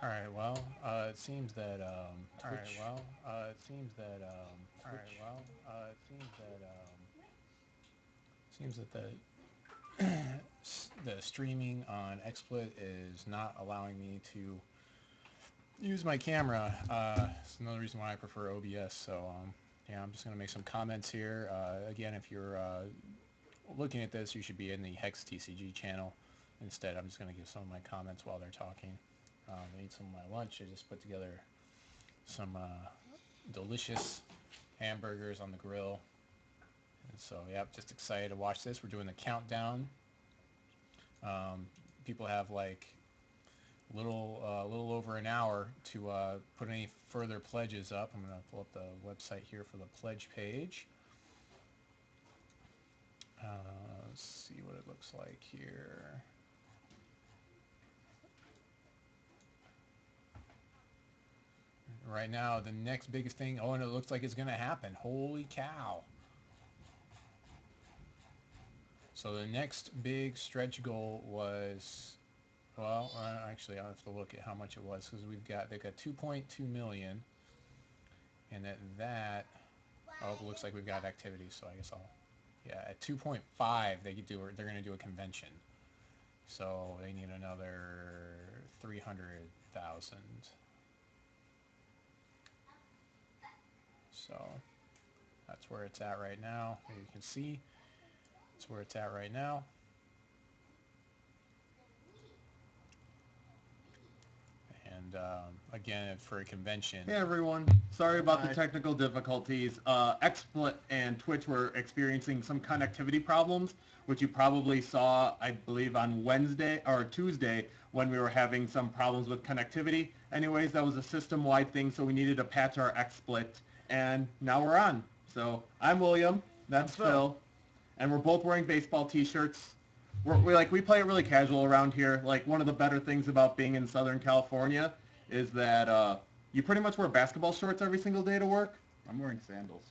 All right. Well, it seems that All right. Twitch. Well, it seems that All right. Twitch. Well, it seems that the streaming on XSplit is not allowing me to use my camera. It's another reason why I prefer OBS. So yeah, I'm just gonna make some comments here. Again, if you're looking at this, you should be in the HEX TCG channel. Instead, I'm just gonna give some of my comments while they're talking. I ate some of my lunch. I just put together some delicious hamburgers on the grill. And so, yep, just excited to watch this. We're doing the countdown. People have like little over an hour to put any further pledges up. I'm going to pull up the website here for the pledge page. Let's see what it looks like here. Right now, the next biggest thing, oh, and it looks like it's going to happen. Holy cow. So the next big stretch goal was, well, actually, I'll have to look at how much it was because they've got 2.2 million, and oh, it looks like we've got activity. So I guess yeah, at 2.5 they're going to do a convention. So they need another 300,000. So that's where it's at right now. As you can see, that's where it's at right now. And again, for a convention. Hey everyone, sorry about the Hi. technical difficulties. XSplit and Twitch were experiencing some connectivity problems, which you probably saw, I believe, on Wednesday or Tuesday when we were having some problems with connectivity. Anyways, that was a system-wide thing, so we needed to patch our XSplit, and now we're on. So I'm William, I'm that's Phil. Phil, and we're both wearing baseball T-shirts. We play it really casual around here. Like one of the better things about being in Southern California is that you pretty much wear basketball shorts every single day to work. I'm wearing sandals.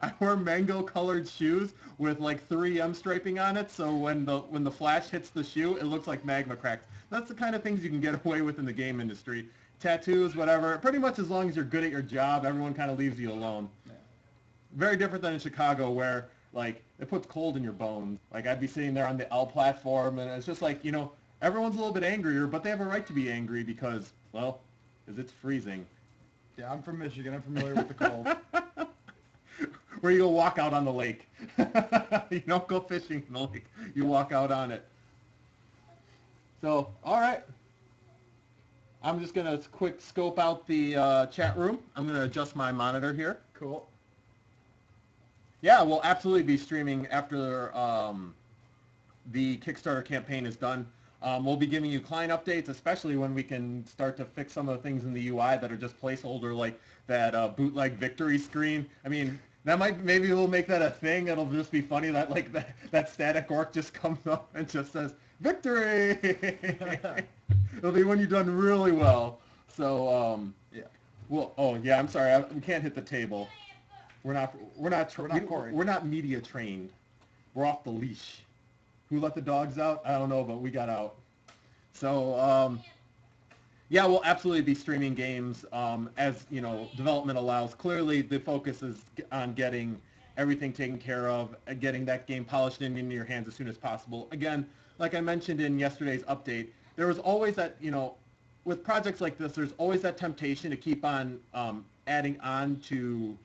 I wear mango colored shoes with like 3M striping on it, so when the flash hits the shoe, it looks like magma cracks. That's the kind of things you can get away with in the game industry. Tattoos, whatever. Pretty much as long as you're good at your job, everyone kind of leaves you alone. Yeah. Very different than in Chicago where like it puts cold in your bones. Like I'd be sitting there on the L platform and it's just like, everyone's a little bit angrier, but they have a right to be angry because, well, because it's freezing. Yeah, I'm from Michigan. I'm familiar with the cold. Where you go walk out on the lake. You don't go fishing in the lake. You walk out on it. So, all right. I'm just going to quick scope out the chat room. I'm going to adjust my monitor here. Cool. Yeah, we'll absolutely be streaming after the Kickstarter campaign is done. We'll be giving you client updates, especially when we can start to fix some of the things in the UI that are just placeholder, like that bootleg victory screen. I mean, maybe we'll make that a thing. It'll just be funny that like that static orc just comes up and just says victory. It'll be when you've done really well. So Yeah. well, oh yeah, I'm sorry, we can't hit the table. We're not Corey. We're not media trained. We're off the leash. Who let the dogs out? I don't know, but we got out. So yeah, we'll absolutely be streaming games as development allows. Clearly, the focus is on getting everything taken care of, getting that game polished and into your hands as soon as possible. Again, like I mentioned in yesterday's update, there was always that with projects like this, there's always that temptation to keep on adding on to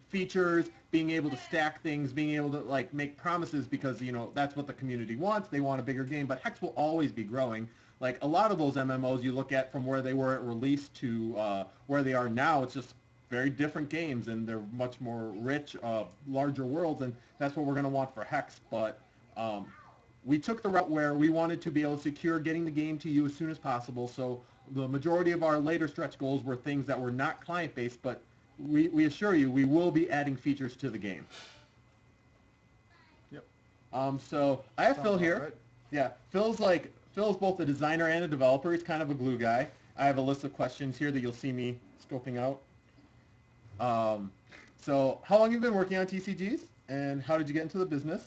features, being able to stack things, being able to like make promises because that's what the community wants. They want a bigger game, but Hex will always be growing. Like a lot of those MMOs you look at from where they were at release to where they are now, it's just very different games and they're much more rich, larger worlds, and that's what we're going to want for Hex. But we took the route where we wanted to be able to secure getting the game to you as soon as possible. So the majority of our later stretch goals were things that were not client-based, but we assure you we will be adding features to the game. Yep. So I have Sounds Phil about here. right. Yeah, Phil's both a designer and a developer. He's kind of a glue guy. I have a list of questions here that you'll see me scoping out. So how long have you been working on TCGs, and how did you get into the business?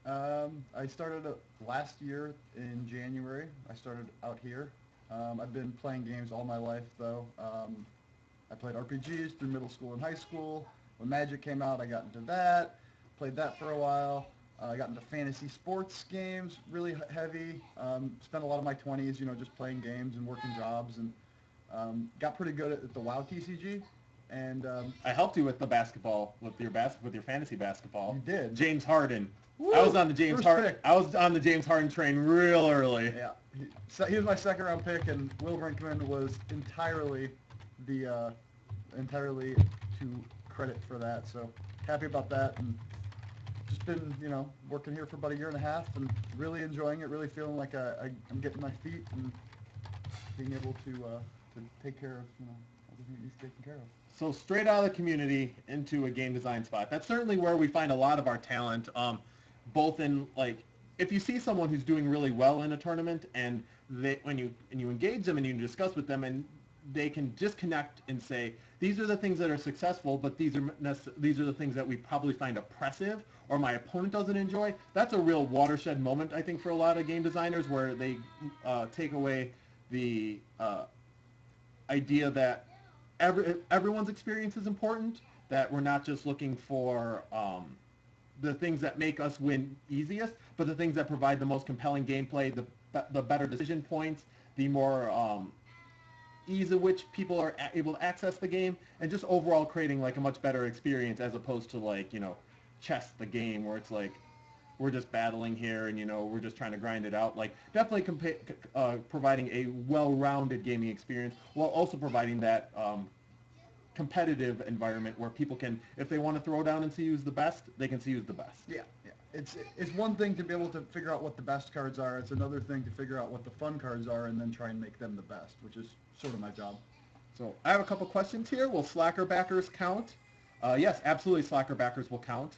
I started last year in January. I started out here. I've been playing games all my life, though. I played RPGs through middle school and high school. When Magic came out, I got into that. Played that for a while. I got into fantasy sports games, really heavy. Spent a lot of my 20s, just playing games and working jobs, and got pretty good at the WoW TCG. And I helped you with the basketball, with your fantasy basketball. You did. James Harden. Woo! I was on the James First Harden. pick. I was on the James Harden train real early. Yeah, he was my second round pick, and Will Brinkman was entirely to credit for that. So happy about that, and just been working here for about a year and a half, and really enjoying it. Really feeling like I'm getting my feet and being able to take care of everything that needs taken care of. So straight out of the community into a game design spot. That's certainly where we find a lot of our talent, both in if you see someone who's doing really well in a tournament, and when you engage them and you discuss with them, and they can disconnect and say, these are the things that are successful, but these are the things that we probably find oppressive or my opponent doesn't enjoy. That's a real watershed moment, I think, for a lot of game designers, where they take away the idea that everyone's experience is important, that we're not just looking for the things that make us win easiest, but the things that provide the most compelling gameplay, the better decision points, the more ease of which people are able to access the game, and just overall creating a much better experience, as opposed to chess the game, where it's we're just battling here and we're just trying to grind it out. Definitely providing a well-rounded gaming experience, while also providing that competitive environment where people can, if they want to throw down and see who's the best, they can see who's the best. Yeah. It's one thing to be able to figure out what the best cards are. It's another thing to figure out what the fun cards are and then try and make them the best, which is sort of my job. So I have a couple questions here. Will Slacker backers count? Yes, absolutely. Slacker backers will count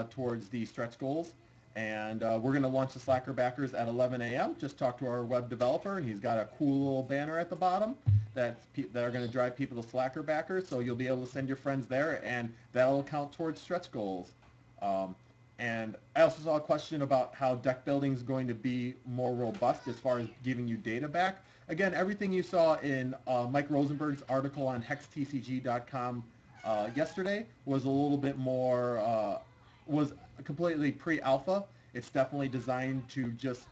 towards the stretch goals. And we're going to launch the Slacker backers at 11 a.m. Just talk to our web developer, and he's got a cool little banner at the bottom that are going to drive people to Slacker backers. So you'll be able to send your friends there, and that'll count towards stretch goals. And I also saw a question about how deck building is going to be more robust as far as giving you data back. Again, everything you saw in Mike Rosenberg's article on hextcg.com yesterday was a little bit more, was completely pre-alpha. It's definitely designed to just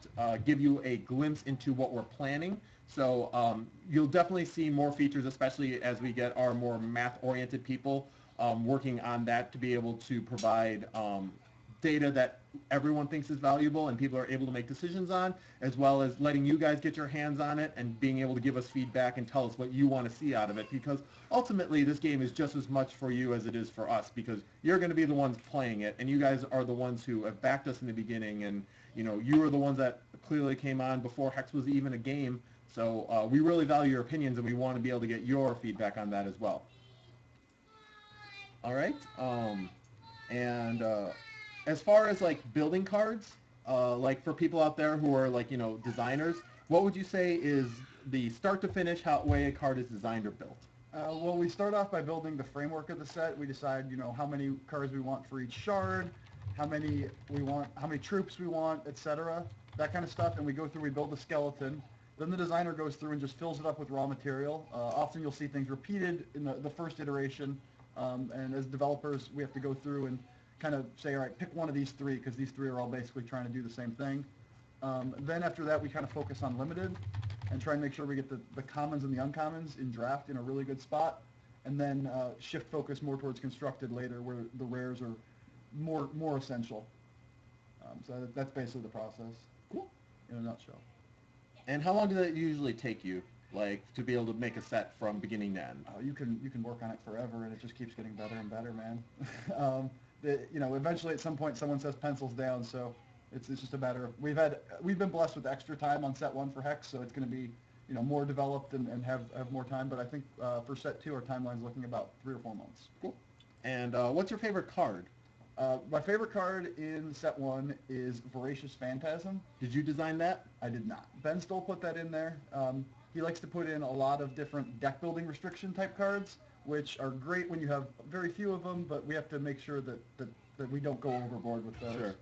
give you a glimpse into what we're planning. So you'll definitely see more features, especially as we get our more math-oriented people working on that, to be able to provide data that everyone thinks is valuable and people are able to make decisions on, as well as letting you guys get your hands on it and being able to give us feedback and tell us what you want to see out of it, because ultimately this game is just as much for you as it is for us, because you're going to be the ones playing it, and you guys are the ones who have backed us in the beginning, and you were the ones that clearly came on before Hex was even a game. So we really value your opinions, and we want to be able to get your feedback on that as well. All right. As far as building cards, for people out there who are designers, what would you say is the start to finish way a card is designed or built? Well, we start off by building the framework of the set. We decide, how many cards we want for each shard, how many troops we want, etc. That kind of stuff. And we go through, we build the skeleton. Then the designer goes through and just fills it up with raw material. Often you'll see things repeated in the first iteration. And as developers, we have to go through and kind of say, all right, pick one of these three, because these three are all basically trying to do the same thing. Then after that, we kind of focus on limited and try and make sure we get the commons and the uncommons in draft in a really good spot, and then shift focus more towards constructed later, where the rares are more essential. So that's basically the process. Cool. In a nutshell. And how long does it usually take you, to be able to make a set from beginning to end? You can work on it forever, and it just keeps getting better and better, man. Eventually at some point someone says pencils down, so it's just a matter of, we've been blessed with extra time on set 1 for Hex, so it's going to be more developed and have more time. But I think for set 2 our timeline's looking about 3 or 4 months. Cool. And what's your favorite card? My favorite card in set 1 is Voracious Phantasm. Did you design that? I did not. Ben Stoll put that in there. He likes to put in a lot of different deck building restriction type cards, which are great when you have very few of them, but we have to make sure that we don't go overboard with those. Sure.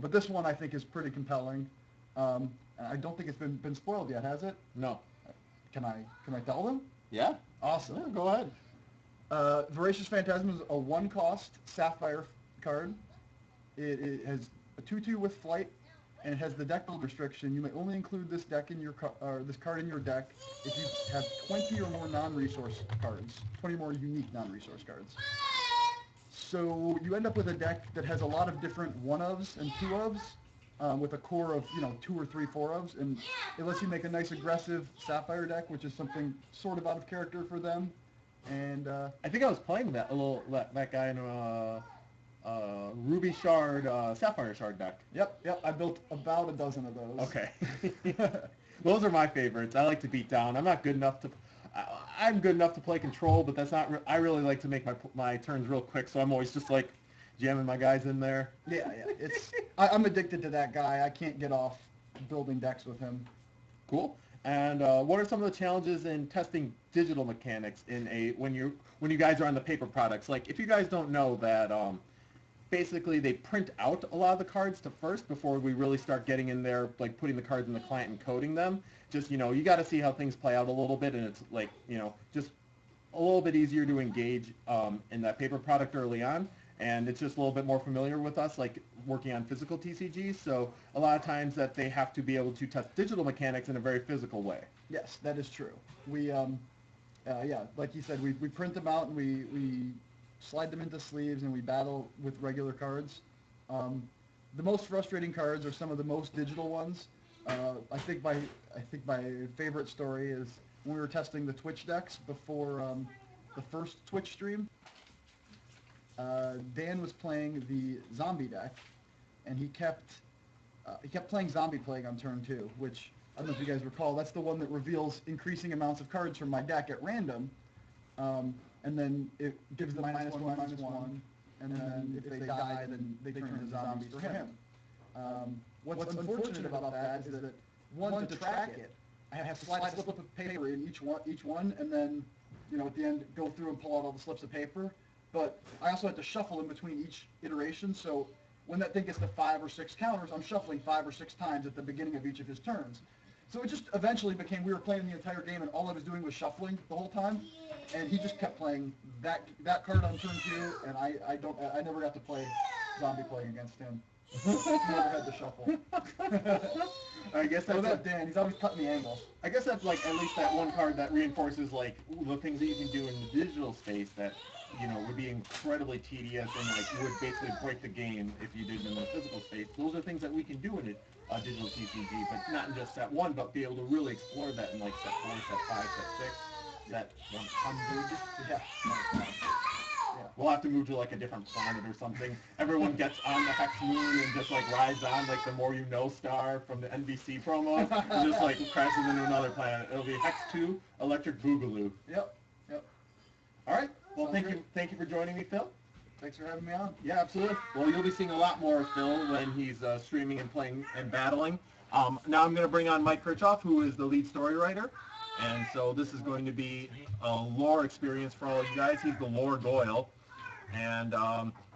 But this one I think is pretty compelling. I don't think it's been spoiled yet, has it? No. Can I tell them? Yeah. Awesome. Yeah, go ahead. Voracious Phantasm is a 1-cost Sapphire card. It has a 2/2 with flight, and it has the deck build restriction. You may only include this deck in your this card in your deck if you have 20 or more non-resource cards, 20 more unique non-resource cards. So you end up with a deck that has a lot of different 1-ofs and 2-ofs, with a core of 2 or 3 4-ofs, and it lets you make a nice aggressive Sapphire deck, which is something sort of out of character for them. And I think I was playing that that guy in Ruby Shard, Sapphire Shard deck. Yep. I built about a dozen of those. Okay. Those are my favorites. I like to beat down. I'm not good enough to. I'm good enough to play control, but that's not. I really like to make my turns real quick, so I'm always just like jamming my guys in there. Yeah. I'm addicted to that guy. I can't get off building decks with him. Cool. And what are some of the challenges in testing digital mechanics when you guys are on the paper products? Like, if you guys don't know that, basically they print out a lot of the cards first before we really start getting in there, like putting the cards in the client and coding them. Just, you got to see how things play out a little bit, and it's like, just a little bit easier to engage in that paper product early on. And it's just a little bit more familiar with us, like working on physical TCGs. So a lot of times that they have to be able to test digital mechanics in a very physical way. Yes, that is true. We, like you said, we print them out and we slide them into sleeves and we battle with regular cards. The most frustrating cards are some of the most digital ones. I think my favorite story is when we were testing the Twitch decks before the first Twitch stream. Dan was playing the zombie deck, and he kept playing Zombie Plague on turn 2, which I don't know if you guys recall. That's the one that reveals increasing amounts of cards from my deck at random, and then it gives them -1/-1, and then if they die, then they turn into zombies for him. What's unfortunate about that is that, one, to track it, I have to slide a slip of paper in each one, and then at the end go through and pull out all the slips of paper. But I also had to shuffle in between each iteration, so when that thing gets to 5 or 6 counters, I'm shuffling 5 or 6 times at the beginning of each of his turns. So it just eventually became, we were playing the entire game, and all I was doing was shuffling the whole time, and he just kept playing that card on turn 2, and I never got to play Zombie Plague against him. Never had to shuffle. I guess that's Dan. He's always cutting the angles. I guess that's like at least that one card that reinforces like the things that you can do in the digital space that would be incredibly tedious and like would basically break the game if you did it in the physical space. Those are things that we can do in a digital TCG, but not in just set 1, but be able to really explore that in like set 4, set 5, set 6, set 100. Yeah. We'll have to move to like a different planet or something. Everyone gets on the Hex Moon and just like rides on like the More You Know star from the NBC promo and just like crashes into another planet. It'll be Hex 2 Electric Boogaloo. Yep. All right. Well, thank you for joining me, Phil. Thanks for having me on. Yeah, absolutely. Well, you'll be seeing a lot more of Phil when he's streaming and playing and battling. Now I'm going to bring on Mike Kirchhoff, who is the lead story writer. And so this is going to be a lore experience for all of you guys. He's the lore Goyle. And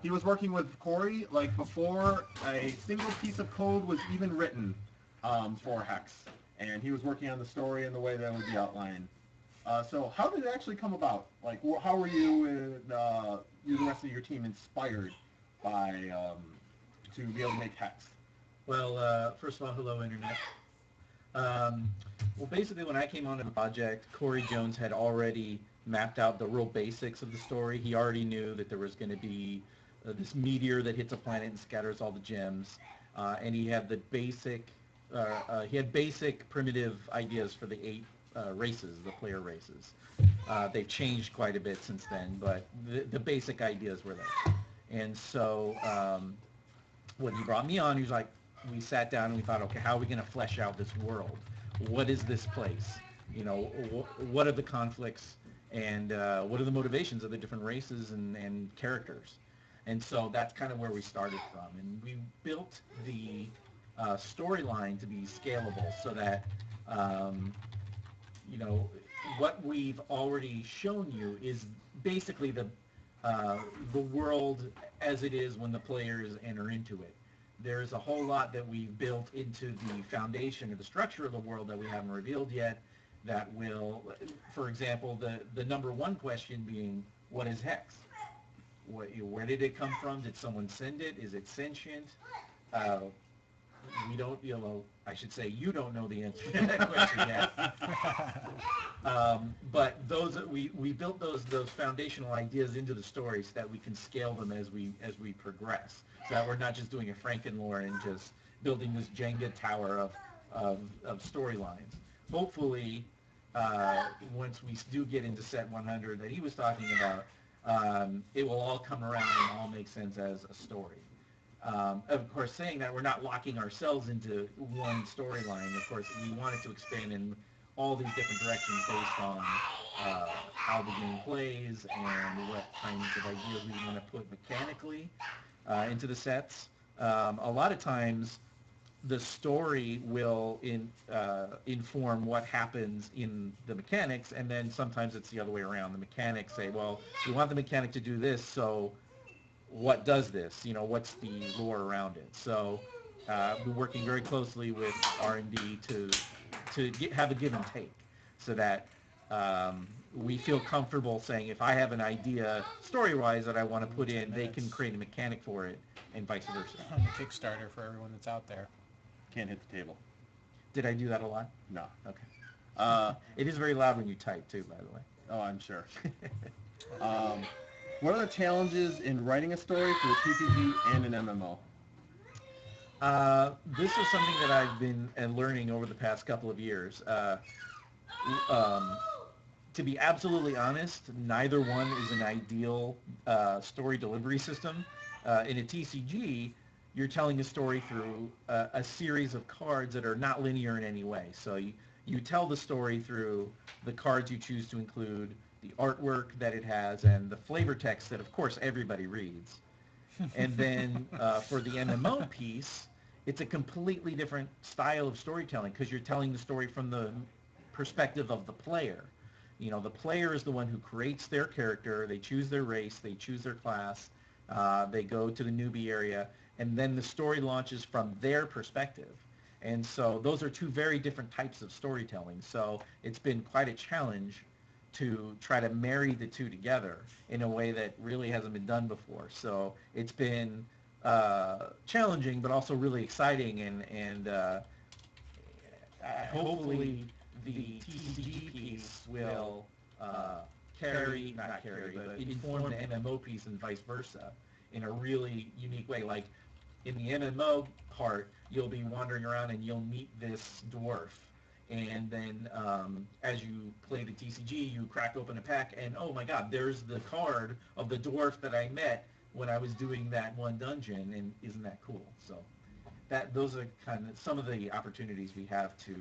he was working with Corey like before a single piece of code was even written for Hex. And he was working on the story and the way that would be outlined. So how did it actually come about? Like, how were you and the rest of your team inspired by to be able to make Hex? Well, first of all, hello, Internet. Well, basically, when I came onto the project, Corey Jones had already mapped out the real basics of the story. He already knew that there was going to be this meteor that hits a planet and scatters all the gems, and he had the basic, basic primitive ideas for the 8 races, the player races. They've changed quite a bit since then, but the basic ideas were there. And so when he brought me on, he was like, we sat down and we thought, okay, how are we going to flesh out this world? What is this place? What are the conflicts and what are the motivations of the different races and characters? And so that's kind of where we started from. And we built the storyline to be scalable so that what we've already shown you is basically the world as it is when the players enter into it. there's a whole lot that we've built into the foundation or the structure of the world that we haven't revealed yet that will, for example, the number one question being, what is Hex? Where did it come from? Did someone send it? Is it sentient? We don't, I should say you don't know the answer to that question yet. But we built those foundational ideas into the story so that we can scale them as we progress. So that we're not just doing a Frankenlore and just building this Jenga tower of storylines. Hopefully, once we do get into set 100 that he was talking about, it will all come around and all make sense as a story. Of course, saying that, we're not locking ourselves into one storyline. Of course, we want it to expand in all these different directions based on how the game plays and what kinds of ideas we want to put mechanically into the sets. A lot of times, the story will inform what happens in the mechanics, and then sometimes it's the other way around. The mechanics say, well, we want the mechanic to do this, so what does this? What's the lore around it? So we're working very closely with R&D to have a give and take so that we feel comfortable saying if I have an idea story-wise that I want to put in, they can create a mechanic for it and vice versa. On the Kickstarter for everyone that's out there. Can't hit the table. Did I do that a lot? No. Okay. It is very loud when you type too, by the way. Oh, I'm sure. What are the challenges in writing a story for a TCG and an MMO? This is something that I've been learning over the past couple of years. To be absolutely honest, neither one is an ideal story delivery system. In a TCG, you're telling a story through a series of cards that are not linear in any way. So you tell the story through the cards you choose to include, the artwork that it has, and the flavor text that, of course, everybody reads. And then for the MMO piece, it's a completely different style of storytelling because you're telling the story from the perspective of the player. The player is the one who creates their character, they choose their race, they choose their class, they go to the newbie area, and then the story launches from their perspective. And so those are two very different types of storytelling. So it's been quite a challenge to try to marry the two together in a way that really hasn't been done before. So it's been challenging, but also really exciting, and hopefully the TCG piece will not carry, but inform the MMO piece and vice versa in a really unique way. Like in the MMO part, you'll be wandering around and you'll meet this dwarf. And then as you play the TCG, you crack open a pack, and oh my god, there's the card of the dwarf that I met when I was doing that one dungeon, and isn't that cool? So those are kind of some of the opportunities we have to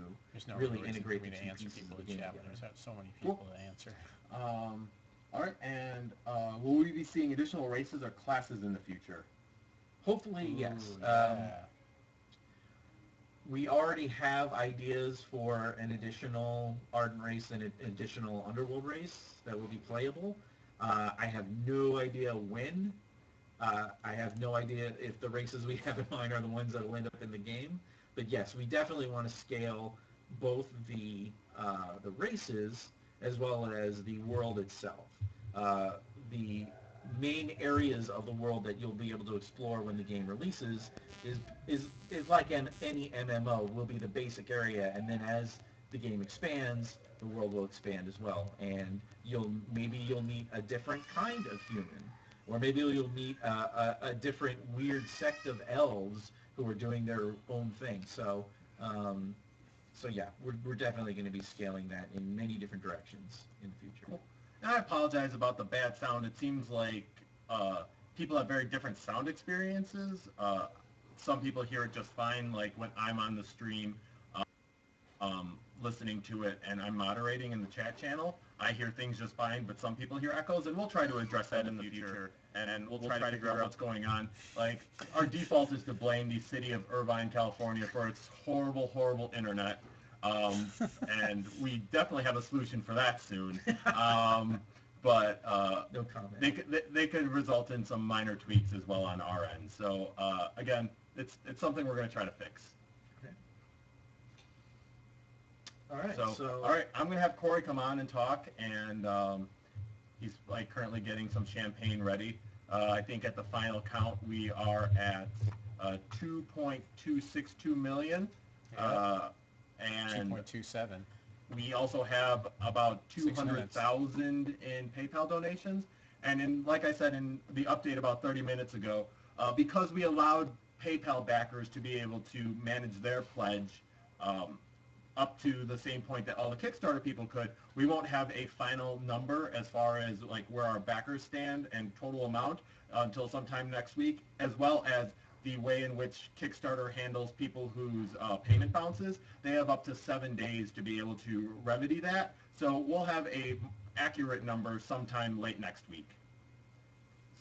really integrate the two pieces of the game together. There's so many people to answer. All right, and will we be seeing additional races or classes in the future? Hopefully, yes. Yeah. We already have ideas for an additional Ardent race and an additional Underworld race that will be playable. I have no idea when. I have no idea if the races we have in mind are the ones that will end up in the game. But yes, we definitely want to scale both the races as well as the world itself. The main areas of the world that you'll be able to explore when the game releases is like any MMO, will be the basic area, and then as the game expands, the world will expand as well, and maybe you'll meet a different kind of human, or maybe you'll meet a different weird sect of elves who are doing their own thing. So yeah, we're definitely going to be scaling that in many different directions in the future. Cool. And I apologize about the bad sound. It seems like people have very different sound experiences. Some people hear it just fine, like when I'm on the stream listening to it and I'm moderating in the chat channel, I hear things just fine, but some people hear echoes, and we'll try to address that in the future, and we'll try to figure out what's going on. Like, our default is to blame the city of Irvine, California for its horrible, horrible internet. And we definitely have a solution for that soon. but No comment. they could result in some minor tweaks as well on our end. So again, it's something we're going to try to fix. Okay. All right. So all right, I'm going to have Corey come on and talk, and he's like currently getting some champagne ready. I think at the final count we are at 2.262 million, and 2.27. we also have about 6 minutes. 200,000 in PayPal donations. And in, like I said in the update about 30 minutes ago, because we allowed PayPal backers to be able to manage their pledge up to the same point that all the Kickstarter people could, we won't have a final number as far as like where our backers stand and total amount until sometime next week, as well as the way in which Kickstarter handles people whose payment bounces. They have up to 7 days to be able to remedy that. So we'll have a accurate number sometime late next week.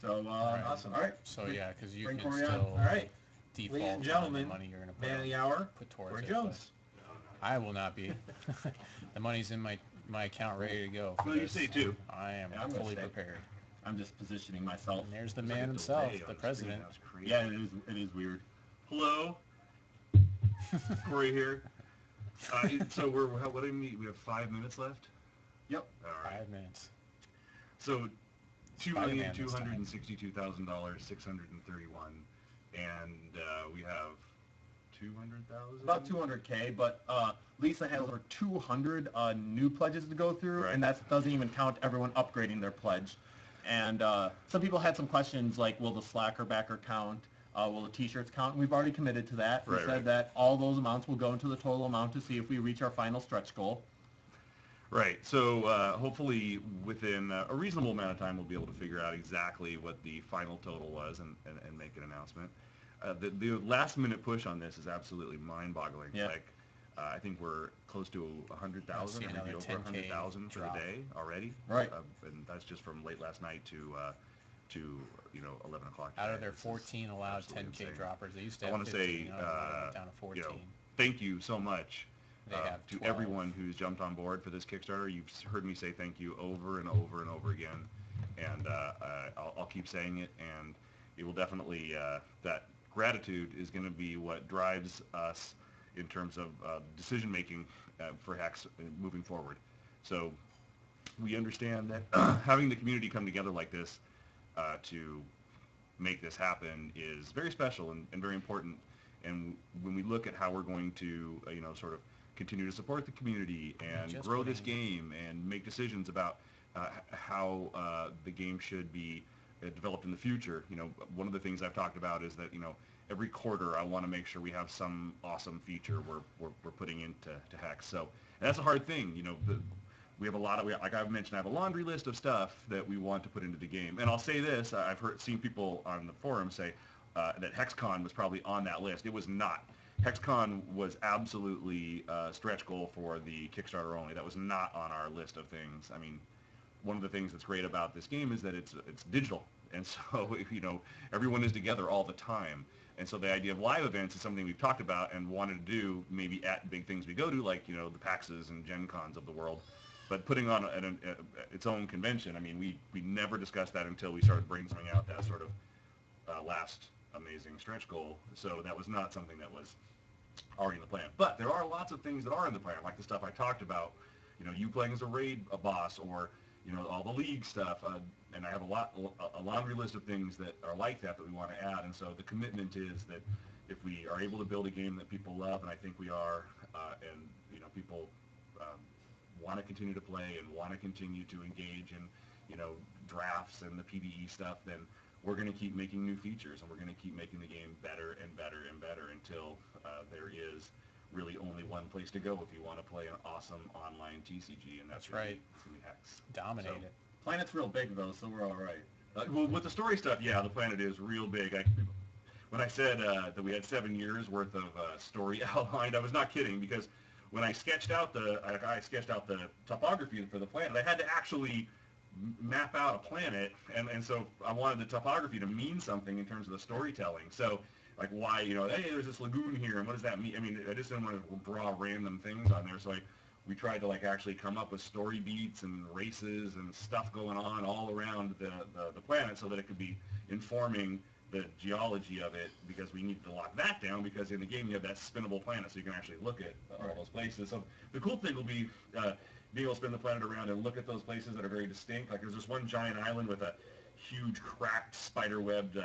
So Awesome. All right. So yeah, because you Bring can Corey on. still All right. default Ladies and on gentlemen, the money you're going to Man of the hour, put towards Corey it. Jones. But I will not be. The money's in my account ready to go. For Well, you this. say too. I am Yeah, I'm gonna fully stay. prepared. I'm just positioning myself. And there's the There's like man a himself, delay on the the president. screen. That was crazy. Yeah, it is weird. Hello, Corey here. So what do we need? We have 5 minutes left. Yep. All right. 5 minutes. So Spider-Man this time. $2,262,631, and we have 200,000. About 200K, but Lisa has over 200 new pledges to go through, Right. and that doesn't even count everyone upgrading their pledge. And some people had some questions like, will the Slacker backer count? Will the T-shirts count? We've already committed to that. We Right, said right. that all those amounts will go into the total amount to see if we reach our final stretch goal. Right. So hopefully within a reasonable amount of time, we'll be able to figure out exactly what the final total was and make an announcement. The last minute push on this is absolutely mind-boggling. Yeah. Like, I think we're close to 100,000, see or maybe another over 10K 100,000 for the drop. day already. Right. And that's just from late last night to 11 o'clock. Out of today. their This is 14 allowed absolutely 10K insane. droppers, they used to I have want to 15. say, Now they're went down to 14. thank you so much They have to 12. everyone who's jumped on board for this Kickstarter. You've heard me say thank you over and over and over again, and I'll keep saying it, and it will definitely, that gratitude is going to be what drives us in terms of decision-making for HEX moving forward. So we understand that having the community come together like this to make this happen is very special and very important. And when we look at how we're going to, sort of continue to support the community and Just grow this putting- game and make decisions about how the game should be developed in the future, one of the things I've talked about is that, every quarter I want to make sure we have some awesome feature we're putting into HEX. So and that's a hard thing, we have a lot of, like I've mentioned, I have a laundry list of stuff that we want to put into the game. And I'll say this, I've seen people on the forum say that HexCon was probably on that list. It was not. HexCon was absolutely a stretch goal for the Kickstarter only. That was not on our list of things. I mean, one of the things that's great about this game is that it's digital. And so, everyone is together all the time. And so the idea of live events is something we've talked about and wanted to do maybe at big things we go to, like, the PAXs and Gen Cons of the world. But putting on its own convention, I mean, we never discussed that until we started brainstorming out that sort of last amazing stretch goal. So that was not something that was already in the plan. But there are lots of things that are in the plan, like the stuff I talked about, you playing as a boss, or, all the league stuff. And I have a laundry list of things that are like that we want to add. And so the commitment is that if we are able to build a game that people love, and I think we are, and, people want to continue to play and want to continue to engage in, drafts and the PvE stuff, then we're going to keep making new features, and we're going to keep making the game better and better and better until there is really only one place to go if you want to play an awesome online TCG, and that's right. Really HEX. Dominate So, it. Planet's real big though, so we're all right. Well, with the story stuff, yeah, the planet is real big. When I said that we had 7 years worth of story outlined, I was not kidding, because when I sketched out the topography for the planet, I had to actually map out a planet, and so I wanted the topography to mean something in terms of the storytelling. So, like, why, hey, there's this lagoon here, and what does that mean? I mean, I just didn't want to draw random things on there, so I we tried to like actually come up with story beats and races and stuff going on all around the planet so that it could be informing the geology of it, because we needed to lock that down, because in the game you have that spinnable planet so you can actually look at all those places. So the cool thing will be being able to spin the planet around and look at those places that are very distinct. Like there's this one giant island with a huge cracked spider-webbed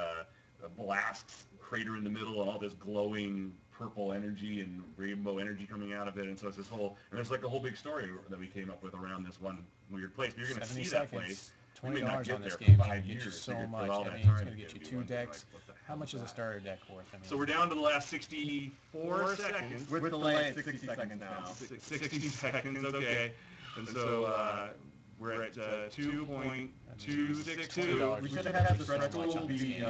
blast crater in the middle and all this glowing purple energy and rainbow energy coming out of it, and so it's this whole, and there's like a whole big story that we came up with around this one weird place. But you're going to see that place. $20 on this for game 5 can get years, you so so you're much. for all I that mean, it's time going to get you be 2 wondering, decks. like, what the How hell much is a that? starter deck worth? I mean, So we're down to the last 64 seconds. With delay at 60 seconds now. 60 seconds, okay. And so we're at 2.262. We should have had the special be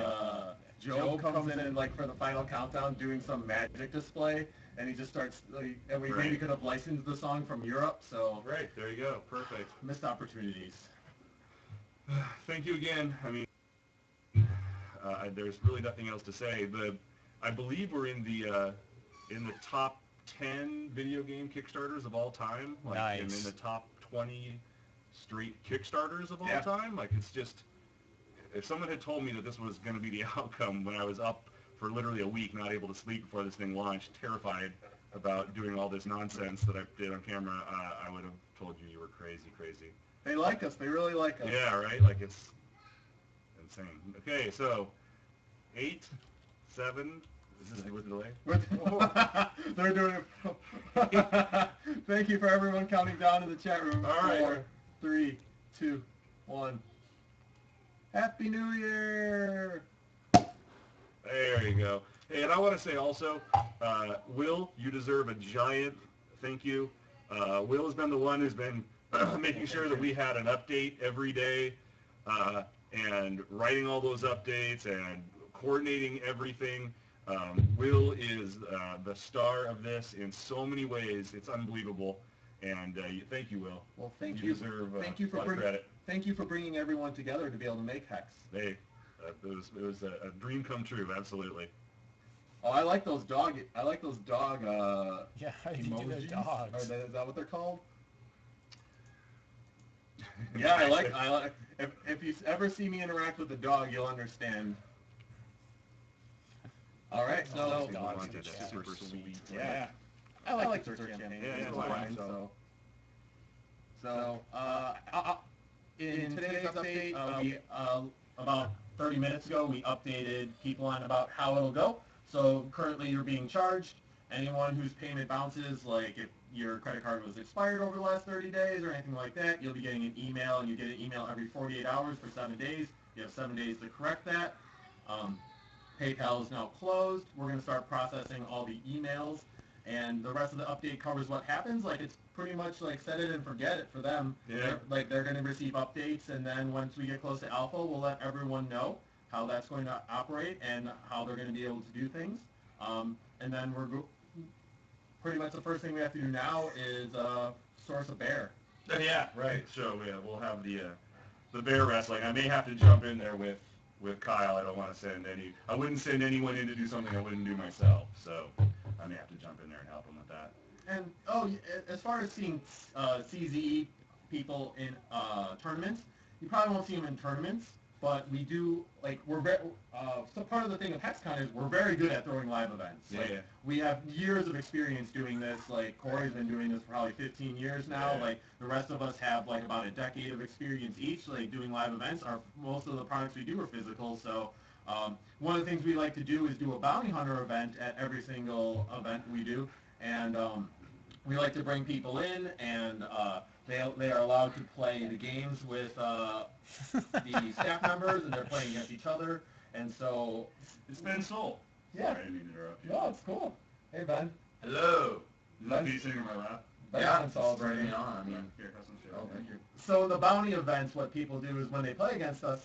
Job comes in and like for the final countdown doing some magic display, and he just starts like, and we maybe could have licensed the song from Europe. So Right, there you go, perfect. missed opportunities. Thank you again. I mean, there's really nothing else to say. I believe we're in the top 10 video game Kickstarters of all time. Like, Nice. And in the top 20 straight Kickstarters of all Yeah. time. Like, it's just, if someone had told me that this was going to be the outcome when I was up for literally a week, not able to sleep before this thing launched, terrified about doing all this nonsense that I did on camera, I would have told you were crazy. They like us. They really like us. Yeah, right? Like, it's insane. Okay, so 8, 7, is this with the delay? They're doing it. Thank you for everyone counting down in the chat room. All right. 4, 3, 2, 1. Happy New Year! There you go. Hey, and I want to say also, Will, you deserve a giant thank you. Will has been the one who's been making sure that we had an update every day, and writing all those updates and coordinating everything. Will is the star of this in so many ways. It's unbelievable. And thank you, Will. Well, thank You you. deserve Thank you a lot of credit. Thank you for bringing everyone together to be able to make Hex. Hey, it was a dream come true, absolutely. Oh, I like those dog. I like those dog. yeah, how did you do those emojis. dogs? Is that what they're called? Yeah, I like. If you ever see me interact with a dog, you'll understand. All right, so dogs It's in chat. super sweet. yeah, I like dessert champagne. Yeah, It's wine, fine, so in today's update, we about 30 minutes ago we updated people on about how it'll go. So currently you're being charged. Anyone whose payment bounces, like if your credit card was expired over the last 30 days or anything like that, you'll be getting an email, and you get an email every 48 hours for 7 days. You have 7 days to correct that. PayPal is now closed. We're going to start processing all the emails, and the rest of the update covers what happens. Like, it's pretty much like set it and forget it for them. Yeah. They're going to receive updates, and then once we get close to alpha, we'll let everyone know how that's going to operate and how they're going to be able to do things. And then pretty much the first thing we have to do now is source a bear. Yeah, right. So yeah, we'll have the bear wrestling. I may have to jump in there with Kyle. I don't want to send any. I wouldn't send anyone in to do something I wouldn't do myself. So I may have to jump in there and help him with that. And as far as seeing CZE people in tournaments, you probably won't see them in tournaments. But we do, like, so part of the thing of HexCon is we're very good at throwing live events. Yeah, Like, yeah. we have years of experience doing this. Like, Corey's been doing this for probably 15 years now. Yeah. Like, the rest of us have, like, about a decade of experience each, like, doing live events. Most of the products we do are physical, so one of the things we like to do is do a bounty hunter event at every single event we do. And we like to bring people in, and they are allowed to play the games with the staff members, and they're playing against each other. And so, It's Ben Soul. Yeah. Sorry, I didn't mean to interrupt you. no, it's cool. Hey, Ben. Hello. Lucky sitting in my lap. Ben celebrating. Bring it on. I mean, Here, have some shit. Oh, thank you. So the bounty events, what people do is when they play against us,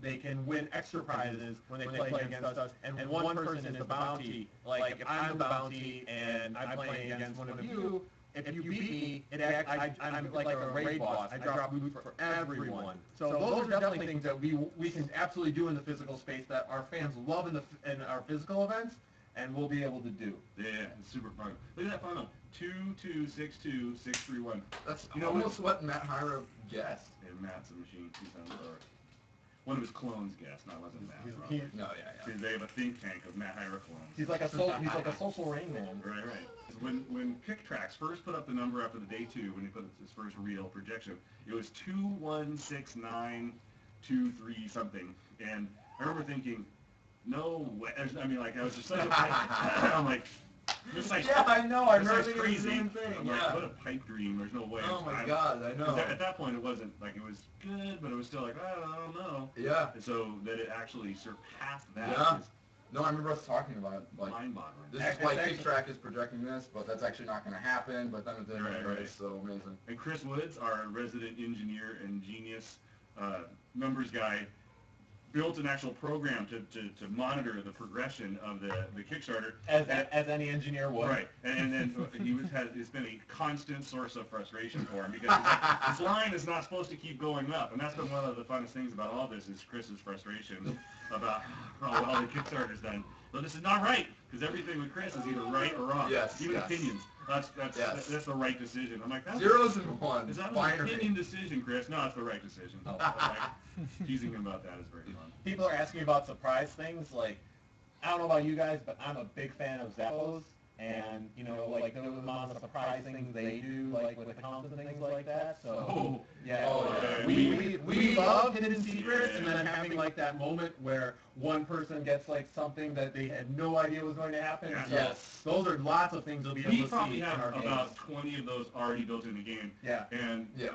they can win extra prizes when they play against us, and one person is the bounty. Like if I'm the bounty and I'm playing against one of you, if you beat me, I'm like a raid boss. I drop loot for everyone. So those are definitely things that we can absolutely do in the physical space that our fans love in our physical events, and we'll be able to do. Yeah, it's super fun. Look at that funnel. 2262631. That's You know almost what Matt Hyra guessed. Yeah, Matt's a machine. He's on the road. One of his clones guessed, no, it wasn't Matt. No, yeah. See, they have a think tank of Matt Hyra clones. He's like a social rain man. Right, right. When PickTracks first put up the number after the day 2, when he put his first real projection, it was 216923 something, and I remember thinking, no way. I mean, like I was just such a I'm like, this like Yeah, I know. I this remember guy's thinking crazy. the same thing. I'm like, Yeah. what a pipe dream. There's no way. Oh my God, I know. At that point, it wasn't like it was good, but it was still like I don't know. Yeah. And so that it actually surpassed that Yeah. is No, I remember us talking about it, like mind-boggling. this is why Kicktrack is projecting this, but that's actually not going to happen. But then it's Right. it's so amazing. And Chris Woods, our resident engineer and genius numbers guy, built an actual program to monitor the progression of the Kickstarter. As any engineer would. Right, and then it's been a constant source of frustration for him because his line is not supposed to keep going up, and that's been one of the funnest things about all this is Chris's frustration about how well the Kickstarter's done. But this is not right because everything with Chris is either right or wrong. Yes, even yes. opinions. That's Yes. that's the right decision. I'm like that's Zeros and ones. Is that an Binary. opinion decision, Chris? No, it's the right decision. Like, teasing him about that is very fun. People are asking about surprise things. Like, I don't know about you guys, but I'm a big fan of Zappos. And, you know, like, there was amount of surprise things they do, like, with accounts and things like that. So, Oh. yeah. Oh, yeah. We love hidden secrets, and then having, like, that moment where one person gets, like, something that they had no idea was going to happen. Yeah. So Yes. those are lots of things you'll be able We to see probably in have our about games. 20 of those already built in the game. Yeah. And Yeah.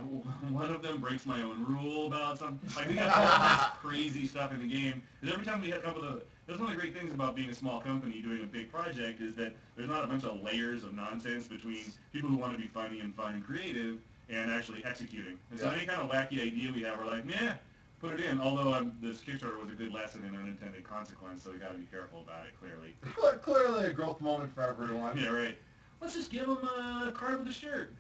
one of them breaks my own rule about something. Like, we got all this crazy stuff in the game. Because every time we had come with that's one of the great things about being a small company doing a big project is that there's not a bunch of layers of nonsense between people who want to be funny and fun and creative and actually executing. And so Yeah. any kind of wacky idea we have, we're like, meh, put it in. Although this Kickstarter was a good lesson in unintended consequence, so we got to be careful about it, clearly. Clearly a growth moment for everyone. Yeah, right. Let's just give him a card with a shirt.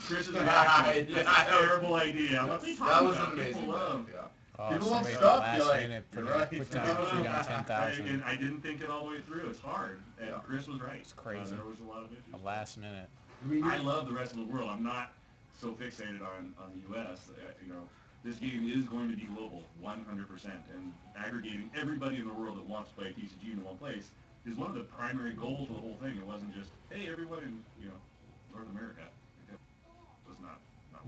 Chris's reaction. Yeah, That's a terrible idea. What are you That talking was an about? amazing People love. move, yeah. Oh, People want somebody at stuff, the last you're like, minute you're put right. put down 10,000. And I didn't think it all the way through. It's hard. And Yeah. Chris was right. It's crazy. There was a lot of issues. The last minute. I love the rest of the world. I'm not so fixated on the U.S. You know, this game is going to be global, 100%. And aggregating everybody in the world that wants to play TCG in one place is one of the primary goals of the whole thing. It wasn't just, hey, everyone in North America. It was not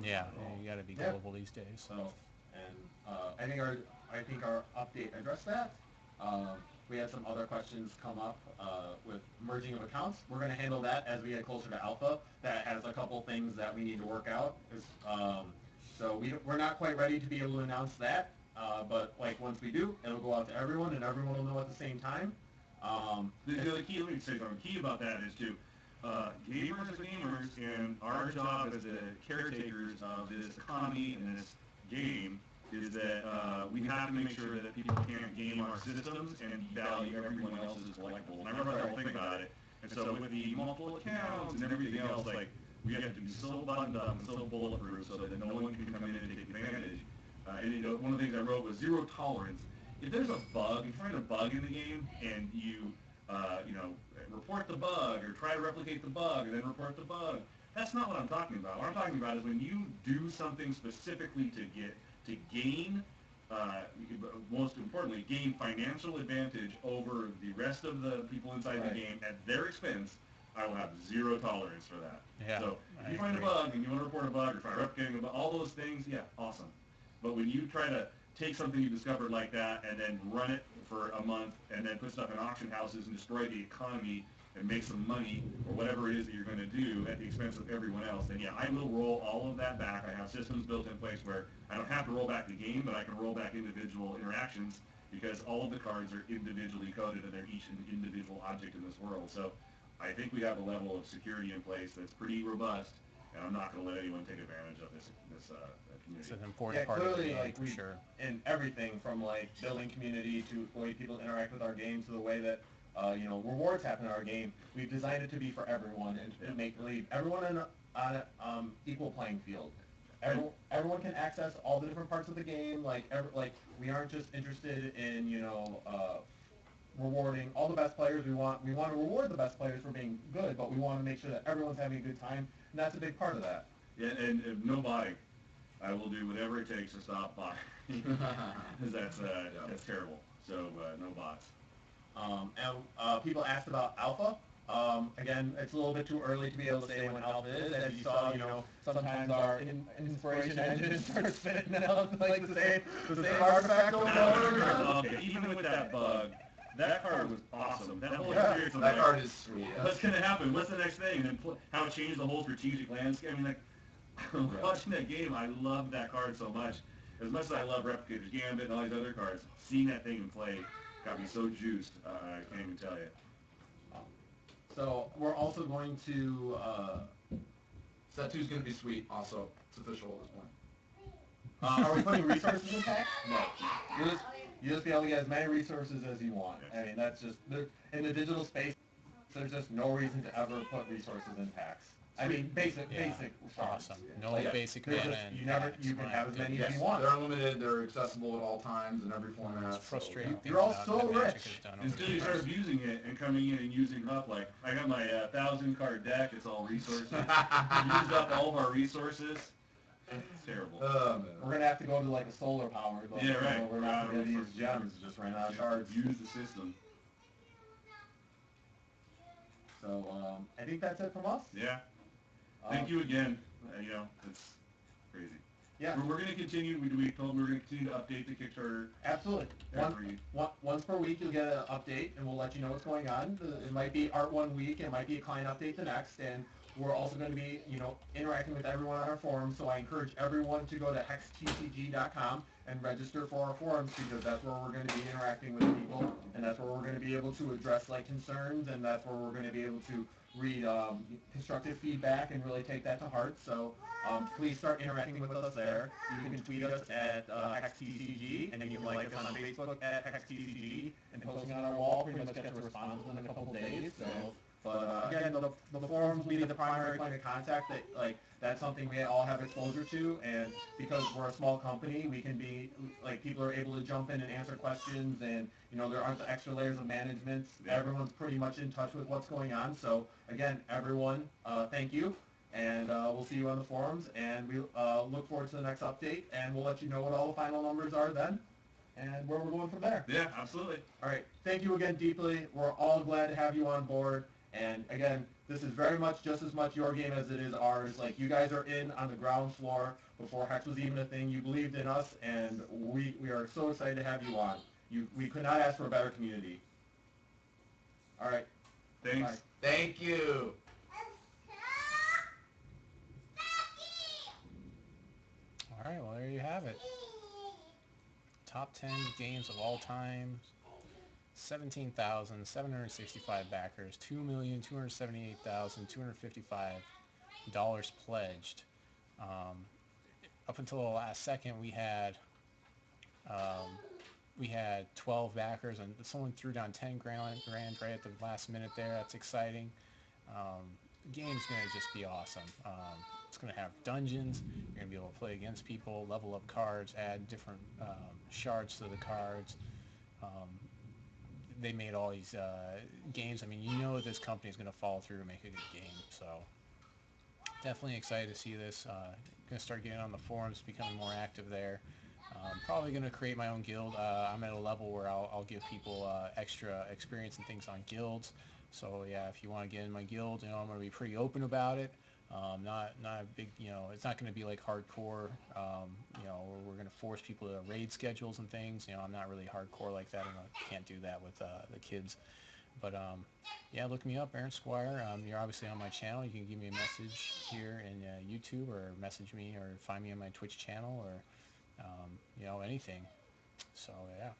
Yeah, at all. you got to be Yeah. global these days. So, and I think our update addressed that. We had some other questions come up with merging of accounts. We're going to handle that as we get closer to alpha. That has a couple things that we need to work out. So we're not quite ready to be able to announce that, but like once we do, it'll go out to everyone, and everyone will know at the same time. The key, let me say something key about that is to gamers are gamers, and our job as the caretakers of this economy and this game is that we have to make sure that people can't game our systems and value everyone else's collectibles. And I remember that whole thing about it. And so with the multiple accounts and everything else, like, we have to be so buttoned up and so bulletproof so that no one can come in and take advantage. And one of the things I wrote was zero tolerance. If there's a bug, if you find a bug in the game and you report the bug or try to replicate the bug and then report the bug, that's not what I'm talking about. What I'm talking about is when you do something specifically to gain, most importantly, gain financial advantage over the rest of the people inside the game at their expense, I will have zero tolerance for that. Yeah, So if you I find agree. a bug and you want to report a bug or try replicating a bug, all those things, yeah, awesome. But when you try to take something you discovered like that and then run it for a month and then put stuff in auction houses and destroy the economy and make some money or whatever it is that you're going to do at the expense of everyone else, then yeah, I will roll all of that back. I have systems built in place where I don't have to roll back the game, but I can roll back individual interactions because all of the cards are individually coded and they're each an individual object in this world. So I think we have a level of security in place that's pretty robust, and I'm not going to let anyone take advantage of this community. It's an important Yeah, part of the clearly, game, like, for we, sure. in everything from, like, building community to the way people interact with our games to the way that, rewards happen in our game, we've designed it to be for everyone and to make believe everyone on an equal playing field. Everyone can access all the different parts of the game. Like we aren't just interested in, rewarding all the best players. We want to reward the best players for being good, but we want to make sure that everyone's having a good time, and that's a big part of that. Yeah, and no botting. I will do whatever it takes to stop botting. Because that's terrible. So no bots. And people asked about alpha. Again, it's a little bit too early to be able to say when alpha is. As you saw, sometimes our inspiration engine starts spitting out like the same artifact over and over again. Even with that bug, that card was awesome. That whole Yeah, experience. That card is sweet. What's going to happen? What's the next thing? And then how it changed the whole strategic landscape. I mean, like, watching that game, I loved that card so much. As much as I love Replicator's Gambit and all these other cards, seeing that thing in play got me so juiced. I can't even tell you. So we're also going to, Set 2 is going to be sweet. Also, it's official at this point. are we putting resources in packs? No. You just be able to get as many resources as you want. I mean, that's just, in the digital space, there's just no reason to ever put resources in packs. I mean, basic shards. Awesome. No Like, basic there's mana. just, you can have as many as Yes, you want. they're unlimited. They're accessible at all times in every format. It's frustrating. You're all thing so that Magic rich. has done over Until the you years. start abusing it and coming in and using up, like, I got my 1,000 card deck, it's all resources. We used up all of our resources. It's terrible. Oh, man. We're gonna have to go to like a solar power. But, Yeah, right. We're not gonna use gems. Just ran out of cards. Use the system. So I think that's it from us. Yeah. Thank you again. It's crazy. Yeah, We're going to continue. We told them we're going to continue to update the Kickstarter absolutely. every. Once per week, you'll get an update, and we'll let you know what's going on. It might be art one week, it might be a client update the next, and we're also going to be, interacting with everyone on our forums. So I encourage everyone to go to hextcg.com and register for our forums, because that's where we're going to be interacting with people, and that's where we're going to be able to address like concerns, and that's where we're going to be able to read constructive feedback and really take that to heart. So please start interacting with us there. You can tweet us at HexTCG, and you can like us on Facebook at HexTCG, and posting on our wall pretty much gets a response within a couple days. So, but again, the forums will be the primary point of contact. That's something we all have exposure to, and because we're a small company, we can be people are able to jump in and answer questions, and there aren't the extra layers of management. Yeah. Everyone's pretty much in touch with what's going on. So again, everyone, thank you, and we'll see you on the forums, and we look forward to the next update, and we'll let you know what all the final numbers are then, and where we're going from there. Yeah, absolutely. All right, thank you again deeply. We're all glad to have you on board, and again, this is very much just as much your game as it is ours. Like, you guys are in on the ground floor before Hex was even a thing. You believed in us, and we are so excited to have you on. We could not ask for a better community. All right. Thanks. Bye. Thank you. All right, well, there you have it. Top 10 games of all time. 17,765 backers. $2,278,255 pledged. Up until the last second, we had 12 backers, and someone threw down 10 grand right at the last minute there. That's exciting. The game's going to just be awesome. It's going to have dungeons. You're going to be able to play against people, level up cards, add different shards to the cards. They made all these games. I mean, this company is going to follow through to make a good game. So definitely excited to see this. Going to start getting on the forums, becoming more active there. Probably going to create my own guild. I'm at a level where I'll give people extra experience and things on guilds. So yeah, if you want to get in my guild, I'm going to be pretty open about it. Not a big, it's not going to be like hardcore, where we're going to force people to raid schedules and things. I'm not really hardcore like that, and I can't do that with the kids. But yeah, look me up, Aaron Squire. You're obviously on my channel. You can give me a message here in YouTube, or message me, or find me on my Twitch channel, or anything. So yeah.